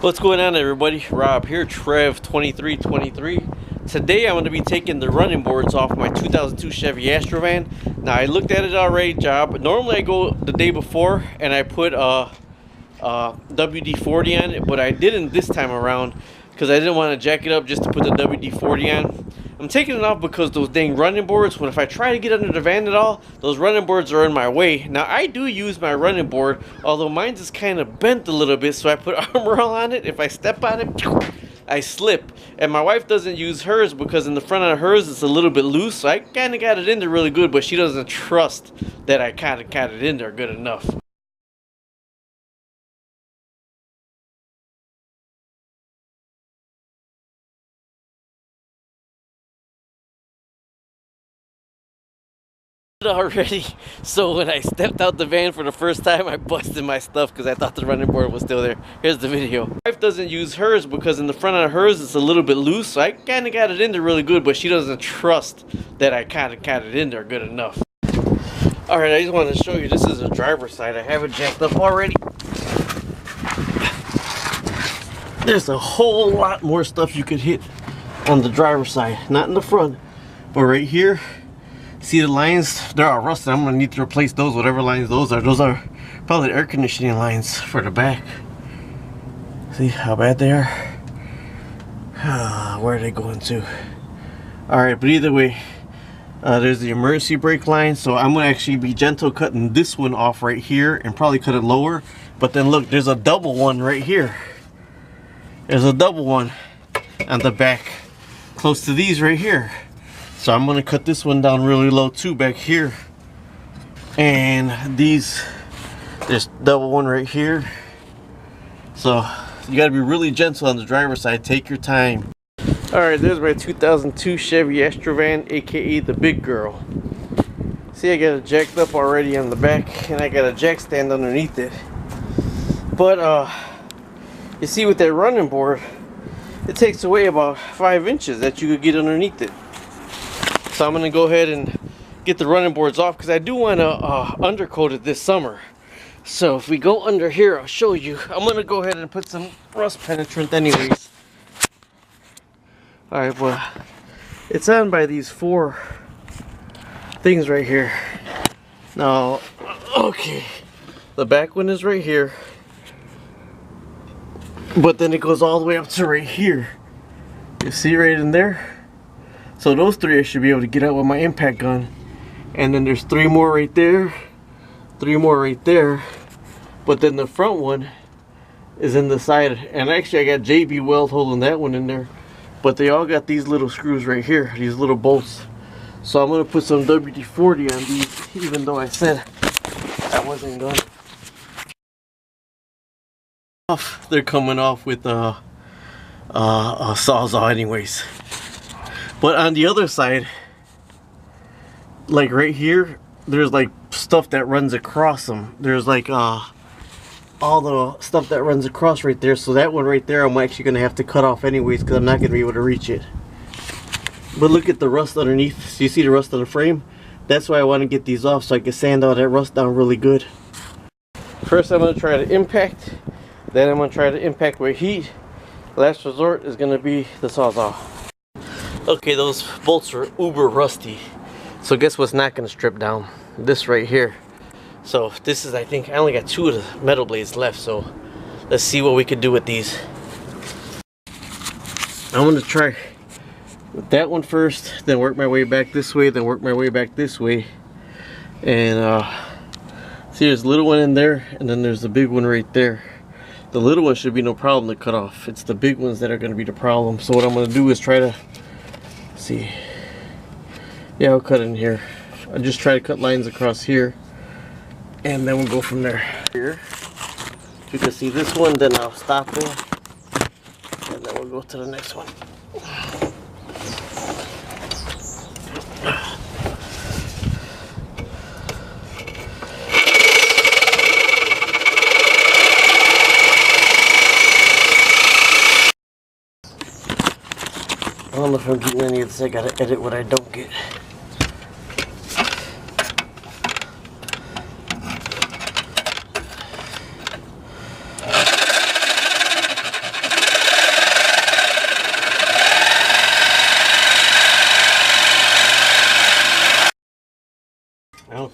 What's going on, everybody? Rob here, Trev2323. Today I'm going to be taking the running boards off my 2002 Chevy Astro van. Now I looked at it already, job. Normally I go the day before and I put WD-40 on it, but I didn't this time around because I didn't want to jack it up just to put the WD-40 on. I'm taking it off because those dang running boards, when if I try to get under the van at all, those running boards are in my way. Now I do use my running board, although mine's is kind of bent a little bit, so I put Armor All on it. If I step on it, I slip. And my wife doesn't use hers because in the front of hers it's a little bit loose, so I kind of got it in there really good, but she doesn't trust that I kind of got it in there good enough. Already, so when I stepped out the van for the first time, I busted my stuff because I thought the running board was still there. Here's the video. My wife doesn't use hers because in the front of hers it's a little bit loose, so I kind of got it in there really good, but she doesn't trust that I kind of got it in there good enough. Alright, I just wanted to show you, this is the driver's side. I have it jacked up already. There's a whole lot more stuff you could hit on the driver's side, not in the front, but right here. See the lines? They're all rusted. I'm gonna need to replace those, whatever lines those are. Those are probably air conditioning lines for the back. See how bad they are? Where are they going to? Alright, but either way, there's the emergency brake line. So I'm gonna actually be gentle cutting this one off right here and probably cut it lower. But then look, there's a double one right here. There's a double one on the back close to these right here. So I'm going to cut this one down really low too back here. And these, there's double one right here. So you got to be really gentle on the driver's side. Take your time. Alright, there's my 2002 Chevy Astro van, aka the big girl. See, I got it jacked up already on the back and I got a jack stand underneath it. But you see, with that running board, it takes away about 5 inches that you could get underneath it. So I'm going to go ahead and get the running boards off because I do want to undercoat it this summer. So if we go under here, I'll show you. I'm going to go ahead and put some rust penetrant anyways. Alright, well, it's on by these 4 things right here. Now, okay, the back one is right here. But then it goes all the way up to right here. You see right in there? So those 3 I should be able to get out with my impact gun. And then there's 3 more right there. 3 more right there. But then the front one is in the side. And actually I got JB Weld holding that one in there. But they all got these little screws right here. These little bolts. So I'm going to put some WD-40 on these. Even though I said I wasn't going. They're coming off with a Sawzall anyways. But on the other side, like right here, there's like stuff that runs across them. There's like all the stuff that runs across right there. So that one right there, I'm actually going to have to cut off anyways because I'm not going to be able to reach it. But look at the rust underneath. So you see the rust on the frame? That's why I want to get these off so I can sand all that rust down really good. First I'm going to try to impact. Then I'm going to try to impact with heat. Last resort is going to be the Sawzall. Okay, those bolts are uber rusty. So guess what's not going to strip down? This right here. So this is, I think, I only got 2 of the metal blades left. So let's see what we could do with these. I'm going to try with that one first, then work my way back this way, then work my way back this way. And see, there's a little one in there, and then there's the big one right there. The little one should be no problem to cut off. It's the big ones that are going to be the problem. So what I'm going to do is try to see. Yeah, I'll cut in here. I'll just try to cut lines across here, and then we'll go from there. Here, you can see this one, then I'll stop there, and then we'll go to the next one. I don't know if I'm getting any of this. I gotta edit what I don't get.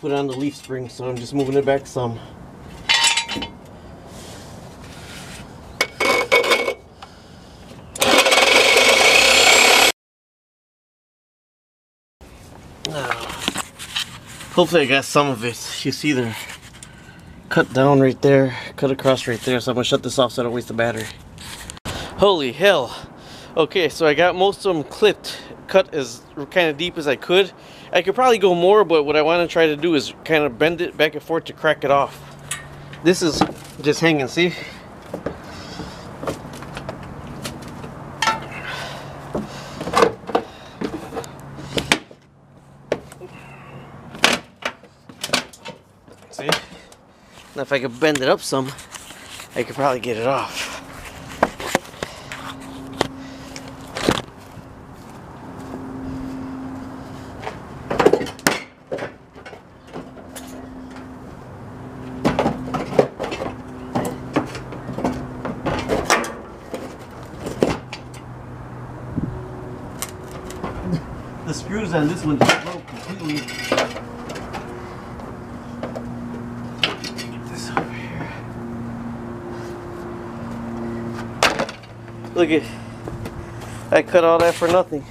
put on the leaf spring, so I'm just moving it back some. Hopefully I got some of it. You see they're cut down right there, cut across right there, so I'm gonna shut this off so I don't waste the battery. Holy hell. Okay, so I got most of them clipped, cut as kind of deep as I could. I could probably go more, but what I want to try to do is kind of bend it back and forth to crack it off. This is just hanging, see? See? Now if I could bend it up some, I could probably get it off. The screws on this one just broke completely. Get this over here. Look at, I cut all that for nothing.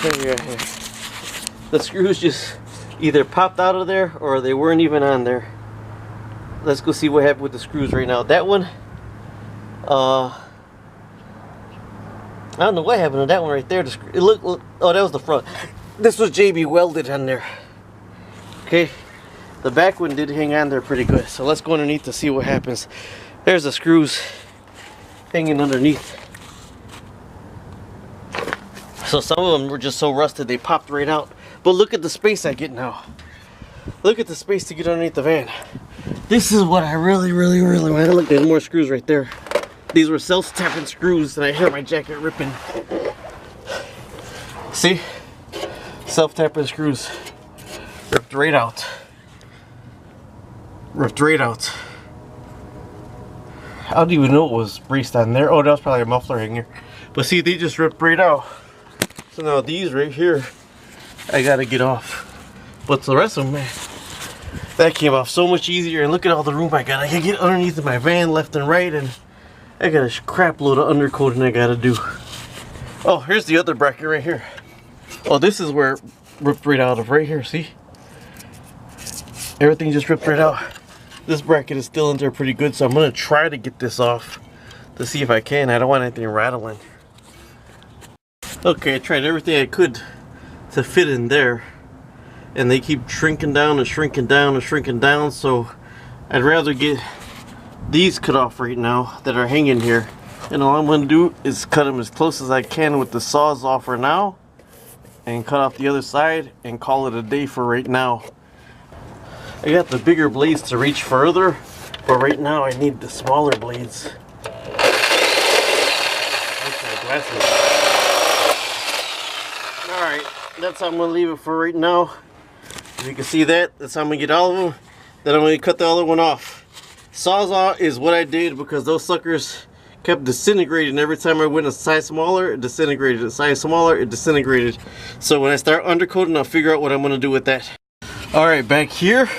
There you are. The screws just either popped out of there or they weren't even on there. Let's go see what happened with the screws right now. That one, I don't know what happened to that one right there. It looked, oh, that was the front. This was JB welded on there. Okay, the back one did hang on there pretty good. So let's go underneath to see what happens. There's the screws hanging underneath. So some of them were just so rusted they popped right out. But look at the space I get now. Look at the space to get underneath the van. This is what I really want. Look, there's more screws right there. These were self-tapping screws and I hear my jacket ripping. See? Self-tapping screws. Ripped right out. Ripped right out. I don't even know what was braced on there. Oh, that was probably a muffler hanger. But see, they just ripped right out. So now these right here, I gotta get off. But the rest of them, man, that came off so much easier. And look at all the room I got. I can get underneath of my van left and right, and I got a crap load of undercoating I gotta do. Oh, here's the other bracket right here. Oh, this is where it ripped right out of right here, see? Everything just ripped right out. This bracket is still in there pretty good, so I'm gonna try to get this off to see if I can. I don't want anything rattling. Okay, I tried everything I could to fit in there, and they keep shrinking down and shrinking down and shrinking down, so I'd rather get these cut off right now that are hanging here, and all I'm going to do is cut them as close as I can with the Sawzall for now, and cut off the other side and call it a day for right now. I got the bigger blades to reach further, but right now I need the smaller blades. Alright, that's how I'm going to leave it for right now. As you can see that's how I'm going to get all of them. Then I'm going to cut the other one off. Sawzall is what I did because those suckers kept disintegrating. Every time I went a size smaller, it disintegrated. A size smaller, it disintegrated. So when I start undercoating, I'll figure out what I'm going to do with that. Alright, back here,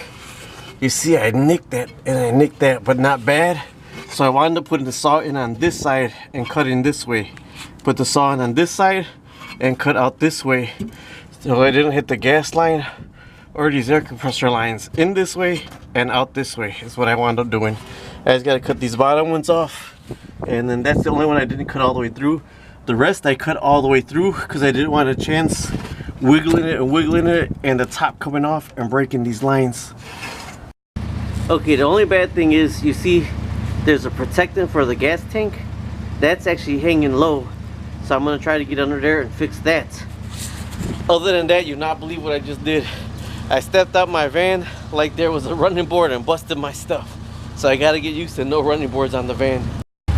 you see I nicked that and I nicked that, but not bad. So I wound up putting the saw in on this side and cutting this way. Put the saw in on this side and cut out this way. So I didn't hit the gas line or these air compressor lines. In this way and out this way is what I wound up doing. I just gotta cut these bottom ones off, and then that's the only one I didn't cut all the way through. The rest I cut all the way through because I didn't want a chance wiggling it and the top coming off and breaking these lines. Okay, the only bad thing is, you see there's a protectant for the gas tank. That's actually hanging low, so I'm gonna try to get under there and fix that. Other than that, you'll not believe what I just did. I stepped out my van like there was a running board and busted my stuff. So I gotta get used to no running boards on the van.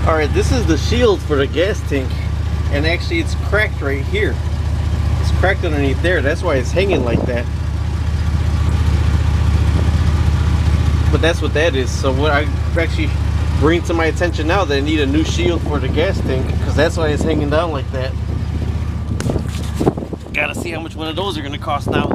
Alright, this is the shield for the gas tank. And actually it's cracked right here. It's cracked underneath there. That's why it's hanging like that. But that's what that is. So what I actually bring to my attention now, that I need a new shield for the gas tank, because that's why it's hanging down like that. Gotta see how much one of those are gonna cost now.